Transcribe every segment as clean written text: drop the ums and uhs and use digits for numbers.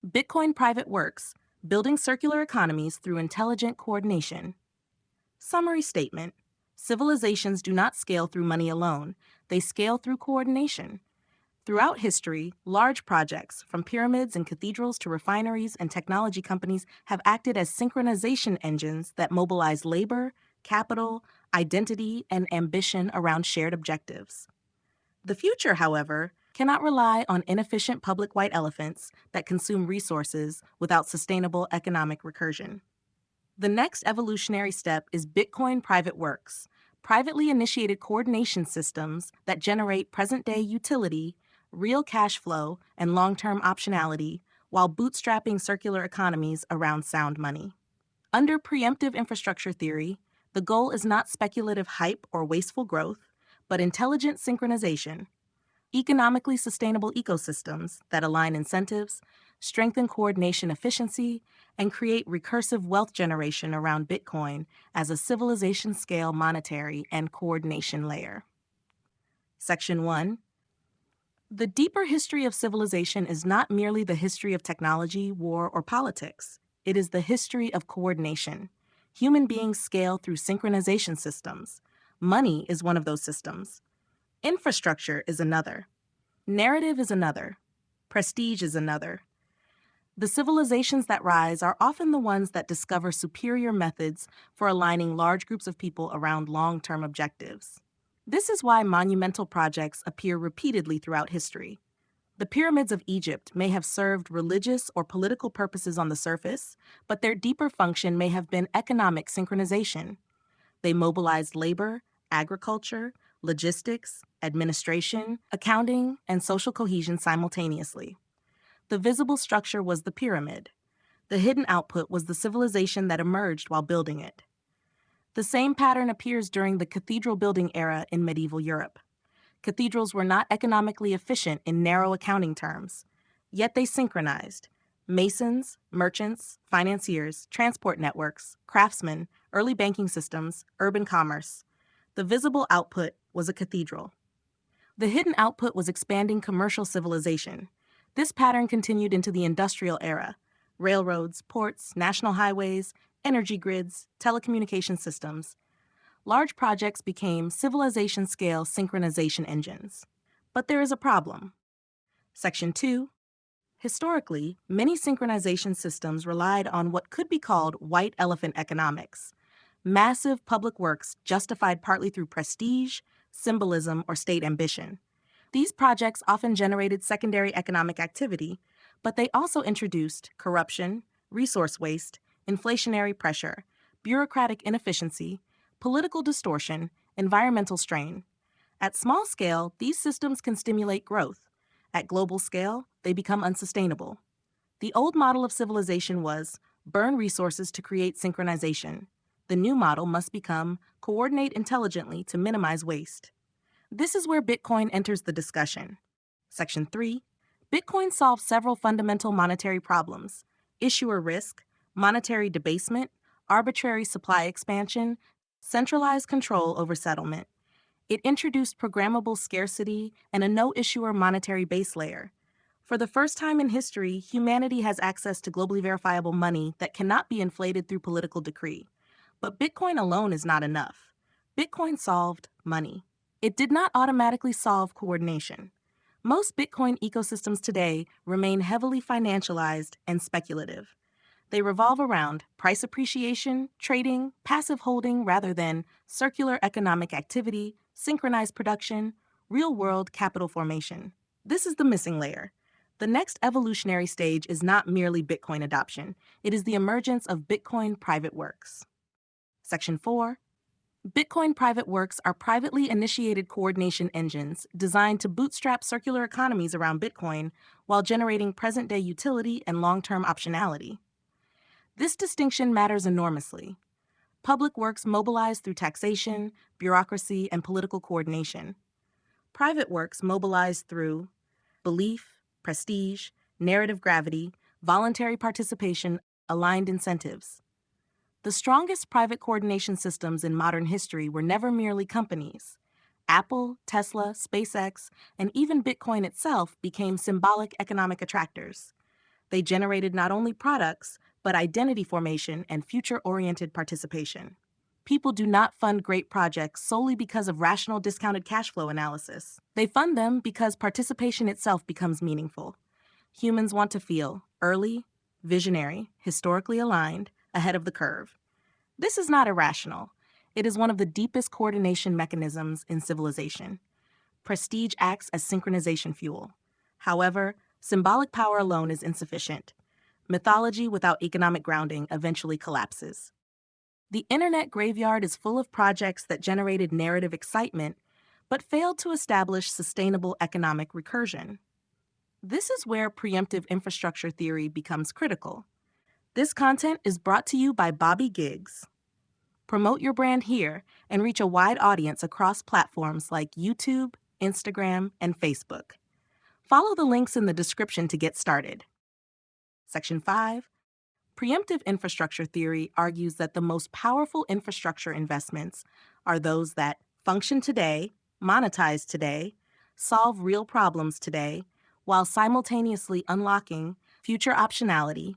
Bitcoin Private Works, Building Circular Economies Through Intelligent Coordination. Summary statement. Civilizations do not scale through money alone, they scale through coordination. Throughout history, large projects, from pyramids and cathedrals to refineries and technology companies, have acted as synchronization engines that mobilize labor, capital, identity, and ambition around shared objectives. The future, however, cannot rely on inefficient public white elephants that consume resources without sustainable economic recursion. The next evolutionary step is Bitcoin Private Works, privately initiated coordination systems that generate present-day utility, real cash flow, and long-term optionality while bootstrapping circular economies around sound money. Under Preemptive Infrastructure Theory, the goal is not speculative hype or wasteful growth, but intelligent synchronization. Economically sustainable ecosystems that align incentives, strengthen coordination efficiency, and create recursive wealth generation around Bitcoin as a civilization-scale monetary and coordination layer. Section 1. The deeper history of civilization is not merely the history of technology, war, or politics. It is the history of coordination. Human beings scale through synchronization systems. Money is one of those systems. Infrastructure is another. Narrative is another. Prestige is another. The civilizations that rise are often the ones that discover superior methods for aligning large groups of people around long-term objectives. This is why monumental projects appear repeatedly throughout history. The pyramids of Egypt may have served religious or political purposes on the surface, but their deeper function may have been economic synchronization. They mobilized labor, agriculture, logistics, administration, accounting, and social cohesion simultaneously. The visible structure was the pyramid. The hidden output was the civilization that emerged while building it. The same pattern appears during the cathedral building era in medieval Europe. Cathedrals were not economically efficient in narrow accounting terms, yet they synchronized. Masons, merchants, financiers, transport networks, craftsmen, early banking systems, urban commerce. The visible output was a cathedral. The hidden output was expanding commercial civilization. This pattern continued into the industrial era. Railroads, ports, national highways, energy grids, telecommunication systems. Large projects became civilization-scale synchronization engines. But there is a problem. Section 2. Historically, many synchronization systems relied on what could be called white elephant economics. Massive public works justified partly through prestige, symbolism, or state ambition. These projects often generated secondary economic activity, but they also introduced corruption, resource waste, inflationary pressure, bureaucratic inefficiency, political distortion, environmental strain. At small scale, these systems can stimulate growth. At global scale, they become unsustainable. The old model of civilization was burn resources to create synchronization. The new model must become coordinate intelligently to minimize waste. This is where Bitcoin enters the discussion. Section 3. Bitcoin solves several fundamental monetary problems: issuer risk, monetary debasement, arbitrary supply expansion, centralized control over settlement. It introduced programmable scarcity and a no-issuer monetary base layer. For the first time in history, humanity has access to globally verifiable money that cannot be inflated through political decree. But Bitcoin alone is not enough. Bitcoin solved money. It did not automatically solve coordination. Most Bitcoin ecosystems today remain heavily financialized and speculative. They revolve around price appreciation, trading, passive holding rather than circular economic activity, synchronized production, real-world capital formation. This is the missing layer. The next evolutionary stage is not merely Bitcoin adoption. It is the emergence of Bitcoin Private Works. Section 4. Bitcoin Private Works are privately initiated coordination engines designed to bootstrap circular economies around Bitcoin while generating present-day utility and long-term optionality. This distinction matters enormously. Public works mobilize through taxation, bureaucracy, and political coordination. Private works mobilize through belief, prestige, narrative gravity, voluntary participation, aligned incentives. The strongest private coordination systems in modern history were never merely companies. Apple, Tesla, SpaceX, and even Bitcoin itself became symbolic economic attractors. They generated not only products, but identity formation and future-oriented participation. People do not fund great projects solely because of rational discounted cash flow analysis. They fund them because participation itself becomes meaningful. Humans want to feel early, visionary, historically aligned, ahead of the curve. This is not irrational. It is one of the deepest coordination mechanisms in civilization. Prestige acts as synchronization fuel. However, symbolic power alone is insufficient. Mythology without economic grounding eventually collapses. The internet graveyard is full of projects that generated narrative excitement, but failed to establish sustainable economic recursion. This is where preemptive infrastructure theory becomes critical. This content is brought to you by Bobby Giggs. Promote your brand here and reach a wide audience across platforms like YouTube, Instagram, and Facebook. Follow the links in the description to get started. Section 5. Preemptive infrastructure theory argues that the most powerful infrastructure investments are those that function today, monetize today, solve real problems today, while simultaneously unlocking future optionality,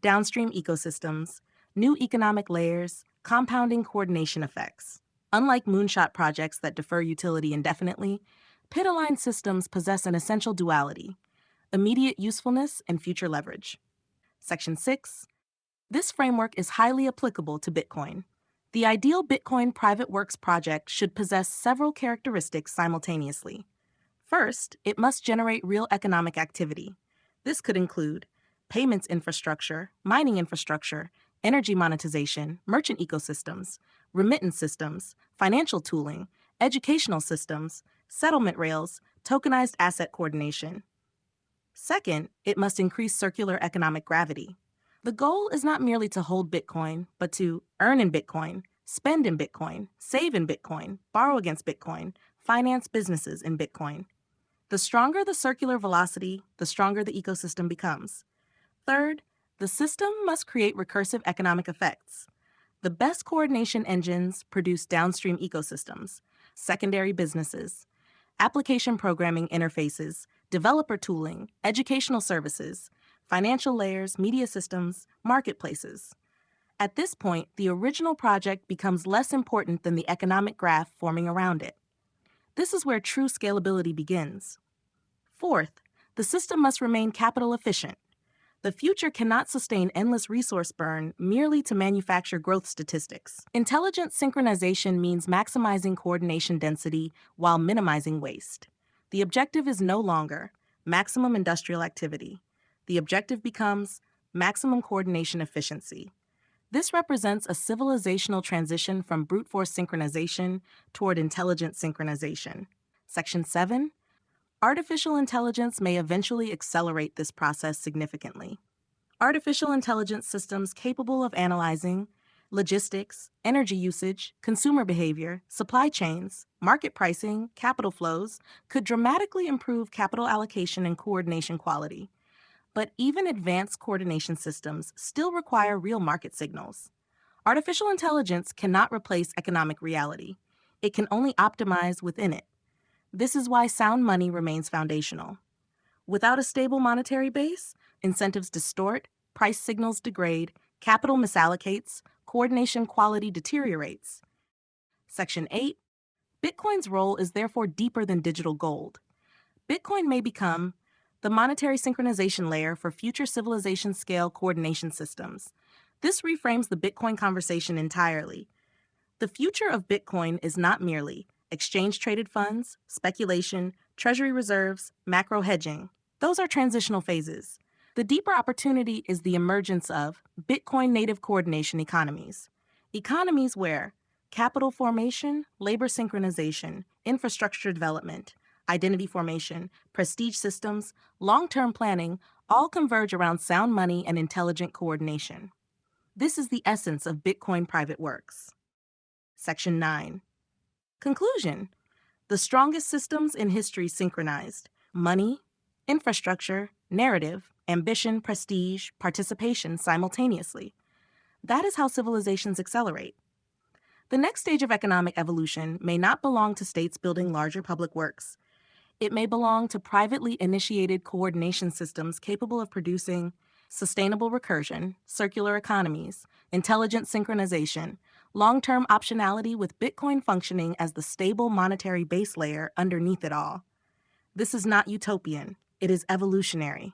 downstream ecosystems, new economic layers, compounding coordination effects. Unlike moonshot projects that defer utility indefinitely, pit-aligned systems possess an essential duality: immediate usefulness and future leverage. Section 6. This framework is highly applicable to Bitcoin. The ideal Bitcoin private works project should possess several characteristics simultaneously. First, it must generate real economic activity. This could include payments infrastructure, mining infrastructure, energy monetization, merchant ecosystems, remittance systems, financial tooling, educational systems, settlement rails, tokenized asset coordination. Second, it must increase circular economic gravity. The goal is not merely to hold Bitcoin, but to earn in Bitcoin, spend in Bitcoin, save in Bitcoin, borrow against Bitcoin, finance businesses in Bitcoin. The stronger the circular velocity, the stronger the ecosystem becomes. Third, the system must create recursive economic effects. The best coordination engines produce downstream ecosystems, secondary businesses, application programming interfaces, developer tooling, educational services, financial layers, media systems, marketplaces. At this point, the original project becomes less important than the economic graph forming around it. This is where true scalability begins. Fourth, the system must remain capital efficient. The future cannot sustain endless resource burn merely to manufacture growth statistics. Intelligent synchronization means maximizing coordination density while minimizing waste. The objective is no longer maximum industrial activity. The objective becomes maximum coordination efficiency. This represents a civilizational transition from brute force synchronization toward intelligent synchronization. Section 7. Artificial intelligence may eventually accelerate this process significantly. Artificial intelligence systems capable of analyzing logistics, energy usage, consumer behavior, supply chains, market pricing, capital flows could dramatically improve capital allocation and coordination quality. But even advanced coordination systems still require real market signals. Artificial intelligence cannot replace economic reality. It can only optimize within it. This is why sound money remains foundational. Without a stable monetary base, incentives distort, price signals degrade, capital misallocates, coordination quality deteriorates. Section 8. Bitcoin's role is therefore deeper than digital gold. Bitcoin may become the monetary synchronization layer for future civilization-scale coordination systems. This reframes the Bitcoin conversation entirely. The future of Bitcoin is not merely exchange-traded funds, speculation, treasury reserves, macro hedging. Those are transitional phases. The deeper opportunity is the emergence of Bitcoin-native coordination economies. Economies where capital formation, labor synchronization, infrastructure development, identity formation, prestige systems, long-term planning all converge around sound money and intelligent coordination. This is the essence of Bitcoin private works. Section 9. Conclusion. The strongest systems in history synchronized: money, infrastructure, narrative, ambition, prestige, participation simultaneously. That is how civilizations accelerate. The next stage of economic evolution may not belong to states building larger public works. It may belong to privately initiated coordination systems capable of producing sustainable recursion, circular economies, intelligent synchronization, long-term optionality with Bitcoin functioning as the stable monetary base layer underneath it all. This is not utopian, it is evolutionary.